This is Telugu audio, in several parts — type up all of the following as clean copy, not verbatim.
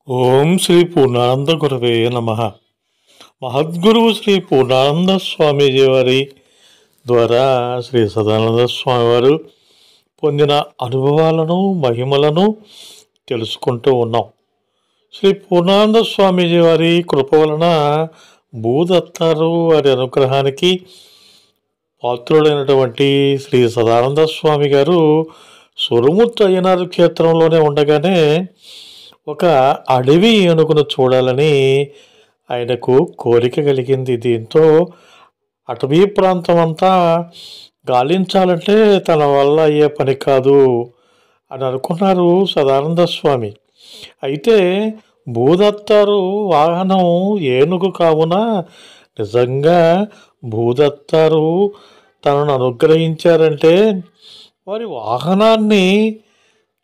ఓం శ్రీ పూర్ణానంద గురవే నమ. మహద్గురువు శ్రీ పూర్ణానంద స్వామీజీ వారి ద్వారా శ్రీ సదానంద స్వామి వారు పొందిన అనుభవాలను మహిమలను తెలుసుకుంటూ ఉన్నాం. శ్రీ పూర్ణానంద స్వామీజీ వారి కృప వలన భూదత్తారు వారి అనుగ్రహానికి పాత్రుడైనటువంటి శ్రీ సదానంద స్వామి గారు సురుముత్తు అయ్యనారు క్షేత్రంలోనే ఉండగానే ఒక అడవి ఏనుగును చూడాలని ఆయనకు కోరిక కలిగింది. దీంతో అటవీ ప్రాంతం అంతా గాలించాలంటే తన వల్ల అయ్యే పని కాదు అని అనుకున్నారు సదానంద స్వామి. అయితే భూదత్తారు వాహనం ఏనుగు కావున నిజంగా భూదత్తారు తనను అనుగ్రహించారంటే వారి వాహనాన్ని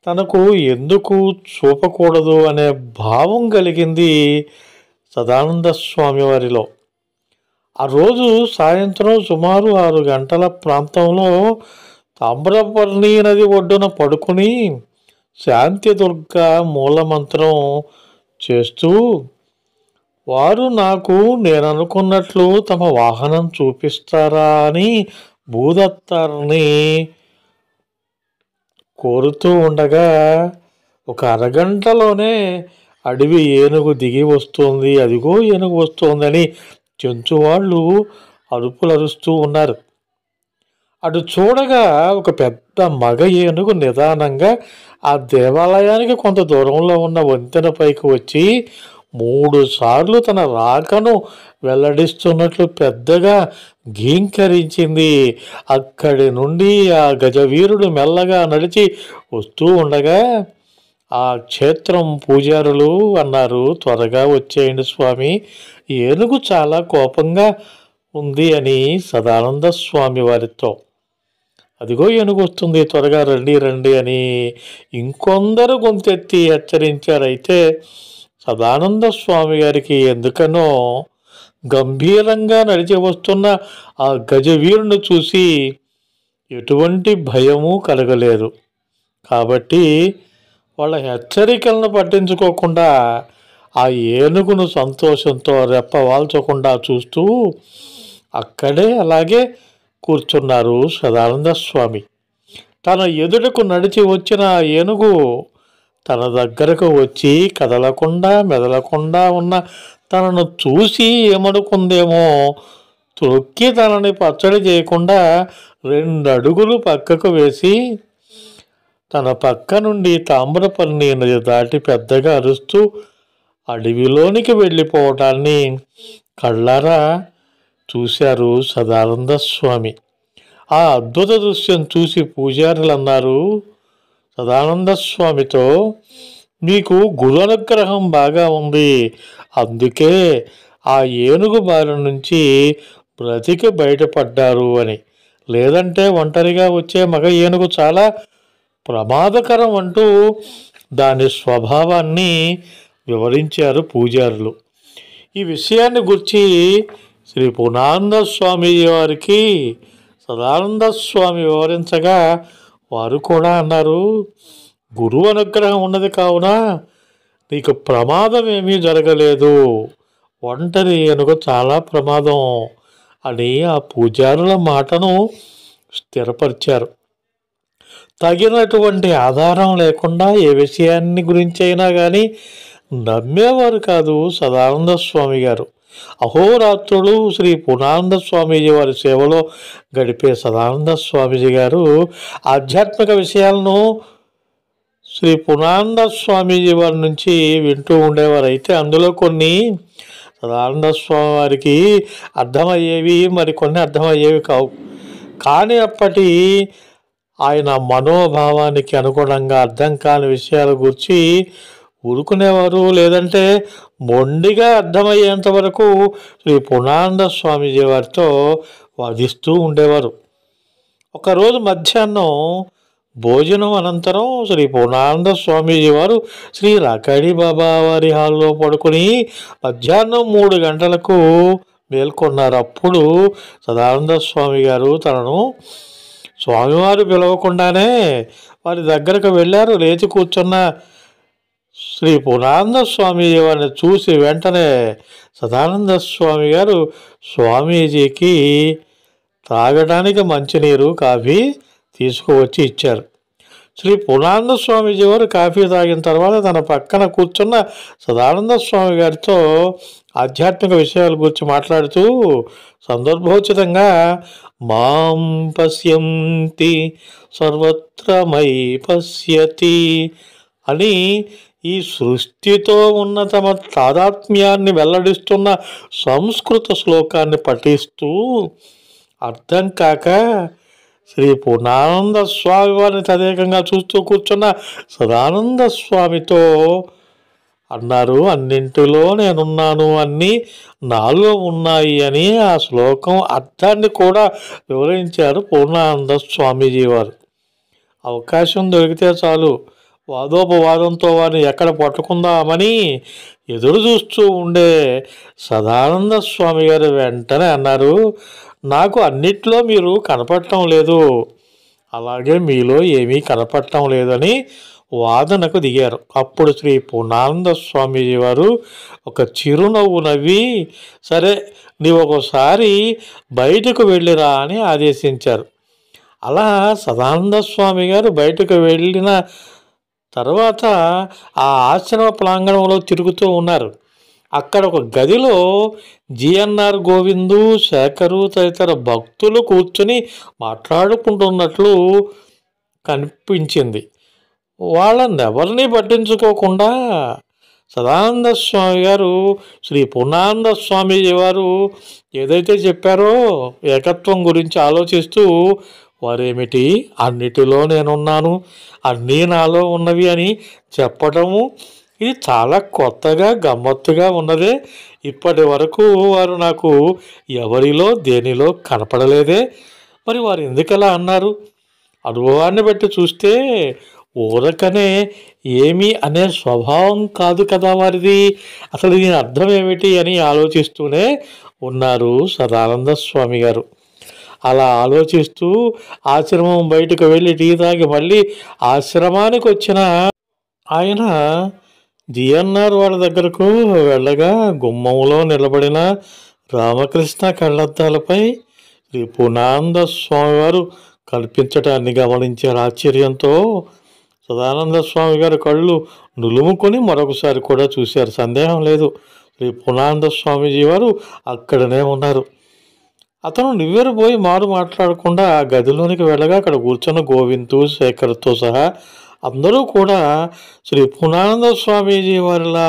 తనకు ఎందుకు చూపకూడదు అనే భావం కలిగింది సదానంద స్వామి వారిలో. ఆ రోజు సాయంత్రం సుమారు 6 గంటల ప్రాంతంలో తామ్రపర్ణి నది ఒడ్డున పడుకుని శాంతిదుర్గ మూలమంత్రం చేస్తూ వారు నాకు నేను అనుకున్నట్లు తమ వాహనం చూపిస్తారా అని భూదత్తారిని కోరుతూ ఉండగా ఒక అరగంటలోనే అడవి ఏనుగు దిగి వస్తుంది, అదిగో ఏనుగు వస్తుందని చెంచువాళ్ళు అరుపులు అరుస్తూ ఉన్నారు. అటు చూడగా ఒక పెద్ద మగ ఏనుగు నిదానంగా ఆ దేవాలయానికి కొంత దూరంలో ఉన్న వంతెన పైకి వచ్చి 3 సార్లు తన రాకను వెల్లడిస్తున్నట్లు పెద్దగా ఘీంకరించింది. అక్కడి నుండి ఆ గజవీరుడు మెల్లగా నడిచి వస్తూ ఉండగా ఆ క్షేత్రం పూజారులు అన్నారు, త్వరగా వచ్చేయండి స్వామి, ఏనుగు చాలా కోపంగా ఉంది అని సదానంద స్వామి వారితో. అదిగో ఏనుగు వస్తుంది, త్వరగా రండి రండి అని ఇంకొందరు గొంతెత్తి హెచ్చరించారైతే సదానంద స్వామి గారికి ఎందుకనో గంభీరంగా నడిచి వస్తున్న ఆ గజవీరుని చూసి ఎటువంటి భయము కలగలేదు. కాబట్టి వాళ్ళ హెచ్చరికలను పట్టించుకోకుండా ఆ ఏనుగును సంతోషంతో రెప్పవాల్చకుండా చూస్తూ అక్కడే అలాగే కూర్చున్నారు సదానంద స్వామి. తన ఎదుటకు నడిచి వచ్చిన ఆ ఏనుగు తన దగ్గరకు వచ్చి కదలకుండా మెదలకుండా ఉన్న తనను చూసి ఏమనుకుందేమో త్రొక్కి తనని పచ్చడి చేయకుండా 2 అడుగులు పక్కకు వేసి తన పక్క నుండి తామ్రపర్ణి నది దాటి పెద్దగా అరుస్తూ అడవిలోనికి వెళ్ళిపోవటాన్ని కళ్ళారా చూశారు సదానంద స్వామి. ఆ అద్భుత దృశ్యం చూసి పూజారులు అన్నారు సదానంద స్వామితో, మీకు గురు అనుగ్రహం బాగా ఉంది, అందుకే ఆ ఏనుగు బారి నుంచి బ్రతికి బయటపడ్డారు అని. లేదంటే ఒంటరిగా వచ్చే మగ ఏనుగు చాలా ప్రమాదకరం అంటూ దాని స్వభావాన్ని వివరించారు పూజారులు. ఈ విషయాన్ని గురించి శ్రీ పూర్ణానంద స్వామి వారికి సదానంద స్వామి వివరించగా వారు కూడా అన్నారు, గురువు అనుగ్రహం ఉన్నది కావున నీకు ప్రమాదం ఏమీ జరగలేదు, ఒంటరి ఏనుగు చాలా ప్రమాదం అని ఆ పూజారుల మాటను స్థిరపరిచారు. తగినటువంటి ఆధారం లేకుండా ఏ విషయాన్ని గురించి అయినా కానీ నమ్మేవారు కాదు సదానంద స్వామి గారు. అహోరాత్రులు శ్రీ పూర్ణానంద స్వామీజీ వారి సేవలో గడిపే సదానంద స్వామీజీ గారు ఆధ్యాత్మిక విషయాలను శ్రీ పూర్ణానంద స్వామీజీ వారి నుంచి వింటూ ఉండేవారు. అయితే అందులో కొన్ని సదానంద స్వామి వారికి అర్థమయ్యేవి, మరికొన్ని అర్థమయ్యేవి కావు. కానీ అప్పటి ఆయన మనోభావానికి అనుగుణంగా అర్థం కాని విషయాల గురించి ఊరుకునేవారు, లేదంటే మొండిగా అర్థమయ్యేంత వరకు శ్రీ పూర్ణానంద స్వామీజీ వారితో వాదిస్తూ ఉండేవారు. ఒకరోజు మధ్యాహ్నం భోజనం అనంతరం శ్రీ పూర్ణానంద స్వామీజీ వారు శ్రీ రాకాడి బాబా వారి హాల్లో పడుకుని మధ్యాహ్నం 3 గంటలకు మేల్కొన్నారు. అప్పుడు సదానంద స్వామి గారు తనను స్వామివారు పిలవకుండానే వారి దగ్గరకు వెళ్ళారు. లేచి కూర్చున్న శ్రీ పూర్ణానంద స్వామీజీ వారిని చూసి వెంటనే సదానంద స్వామి గారు స్వామీజీకి తాగడానికి మంచినీరు కాఫీ తీసుకువచ్చి ఇచ్చారు. శ్రీ పూర్ణానంద స్వామీజీ వారు కాఫీ తాగిన తర్వాత తన పక్కన కూర్చున్న సదానంద స్వామి గారితో ఆధ్యాత్మిక విషయాల గురించి మాట్లాడుతూ సందర్భోచితంగా మాం పశ్యంతి సర్వత్ర మై పశ్యతి అని ఈ సృష్టితో ఉన్న తమ తాదాత్మ్యాన్ని వెల్లడిస్తున్న సంస్కృత శ్లోకాన్ని పఠిస్తూ అర్థం కాక శ్రీ పూర్ణానంద స్వామి వారిని తదేకంగా చూస్తూ కూర్చున్న సదానంద స్వామితో అన్నారు, అన్నింటిలో నేనున్నాను, అన్నీ నాలో ఉన్నాయి అని ఆ శ్లోకం అర్థాన్ని కూడా వివరించారు పూర్ణానంద స్వామీజీ వారు. అవకాశం దొరికితే చాలు వాదోపవాదంతో వారిని ఎక్కడ పట్టుకుందామని ఎదురు చూస్తూ ఉండే సదానంద స్వామి గారు వెంటనే అన్నారు, నాకు అన్నిట్లో మీరు కనపడటం లేదు, అలాగే మీలో ఏమీ కనపడటం లేదని వాదనకు దిగారు. అప్పుడు శ్రీ పూర్ణానంద స్వామీజీ వారు ఒక చిరునవ్వు నవ్వి, సరే నీవు ఒకసారి బయటకు వెళ్ళిరా అని ఆదేశించారు. అలా సదానంద స్వామి గారు బయటకు వెళ్ళిన తర్వాత ఆ ఆశ్రమ ప్రాంగణంలో తిరుగుతూ ఉన్నారు. అక్కడ ఒక గదిలో జిఎన్ఆర్ గోవిందు, శేఖరు తదితర భక్తులు కూర్చొని మాట్లాడుకుంటున్నట్లు కనిపించింది. వాళ్ళని ఎవరిని పట్టించుకోకుండా సదానంద స్వామి గారు శ్రీ పూర్ణానంద స్వామీజీ వారు ఏదైతే చెప్పారో ఏకత్వం గురించి ఆలోచిస్తూ, వారేమిటి అన్నిటిలో నేనున్నాను, అన్నీ నాలో ఉన్నవి అని చెప్పటము ఇది చాలా కొత్తగా గమ్మత్తుగా ఉన్నదే. ఇప్పటి వరకు వారు నాకు ఎవరిలో దేనిలో కనపడలేదే, మరి వారు ఎందుకలా అన్నారు? అనుభవాన్ని బట్టి చూస్తే ఊరకనే ఏమి అనే స్వభావం కాదు కదా వారిది. అసలు దీని అర్థం ఏమిటి అని ఆలోచిస్తూనే ఉన్నారు సదానంద స్వామి గారు. అలా ఆలోచిస్తూ ఆశ్రమం బయటకు వెళ్ళి టీ తాగి మళ్ళీ ఆశ్రమానికి వచ్చిన ఆయన జిఎన్ఆర్ వాళ్ళ దగ్గరకు వెళ్ళగా గుమ్మంలో నిలబడిన రామకృష్ణ కళ్ళద్దాలపై శ్రీ పూర్ణానంద స్వామి వారు కల్పించటాన్ని గమనించారు. ఆశ్చర్యంతో సదానంద స్వామి గారు కళ్ళు నులుముకొని మరొకసారి కూడా చూశారు. సందేహం లేదు, శ్రీ పూర్ణానంద స్వామీజీ వారు అక్కడనే ఉన్నారు. అతను నివ్వెరపోయి మాట్లాడకుండా ఆ గదిలోనికి వెళ్ళగా అక్కడ కూర్చున్న గోవిందు, శేఖర్తో సహా అందరూ కూడా శ్రీ పూర్ణానంద స్వామీజీ వారిలా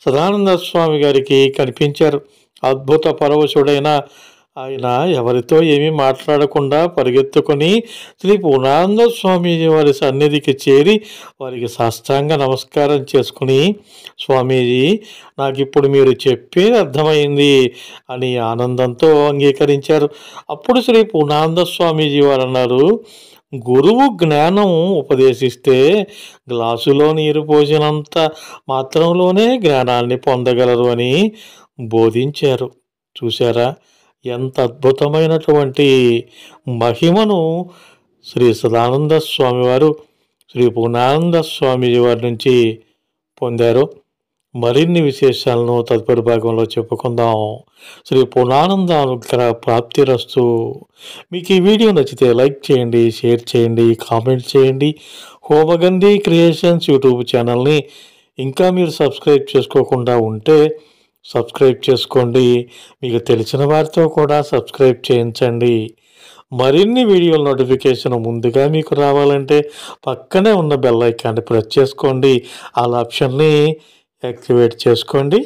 సదానంద స్వామి గారికి కనిపించారు. అద్భుత పరవశుడైన ఆయన ఎవరితో ఏమీ మాట్లాడకుండా పరిగెత్తుకొని శ్రీ పూర్ణానంద స్వామీజీ వారి సన్నిధికి చేరి వారికి సాష్టాంగ నమస్కారం చేసుకుని, స్వామీజీ నాకు ఇప్పుడు మీరు చెప్పేది అర్థమైంది అని ఆనందంతో అంగీకరించారు. అప్పుడు శ్రీ పూర్ణానంద స్వామీజీ వారు అన్నారు, గురువు జ్ఞానం ఉపదేశిస్తే గ్లాసులో నీరు పోసినంత మాత్రంలోనే జ్ఞానాన్ని పొందగలరు అని బోధించారు. చూశారా ఎంత అద్భుతమైనటువంటి మహిమను శ్రీ సదానంద స్వామి వారు శ్రీ పూర్ణానంద స్వామీజీ వారి నుంచి పొందారు. మరిన్ని విశేషాలను తదుపరి భాగంలో చెప్పుకుందాం. శ్రీ పూర్ణానంద అనుగ్రహ ప్రాప్తిరస్తు. మీకు ఈ వీడియో నచ్చితే లైక్ చేయండి, షేర్ చేయండి, కామెంట్ చేయండి. హోమగంధి క్రియేషన్స్ యూట్యూబ్ ఛానల్ని ఇంకా మీరు సబ్స్క్రైబ్ చేసుకోకుండా ఉంటే సబ్స్క్రైబ్ చేసుకోండి. మీకు తెలిసిన వారితో కూడా సబ్స్క్రైబ్ చేయించండి. మరిన్ని వీడియోల నోటిఫికేషన్ ముందుగా మీకు రావాలంటే పక్కనే ఉన్న బెల్ ఐకాన్ని ప్రెస్ చేసుకోండి. ఆల్ ఆప్షన్ని యాక్టివేట్ చేసుకోండి.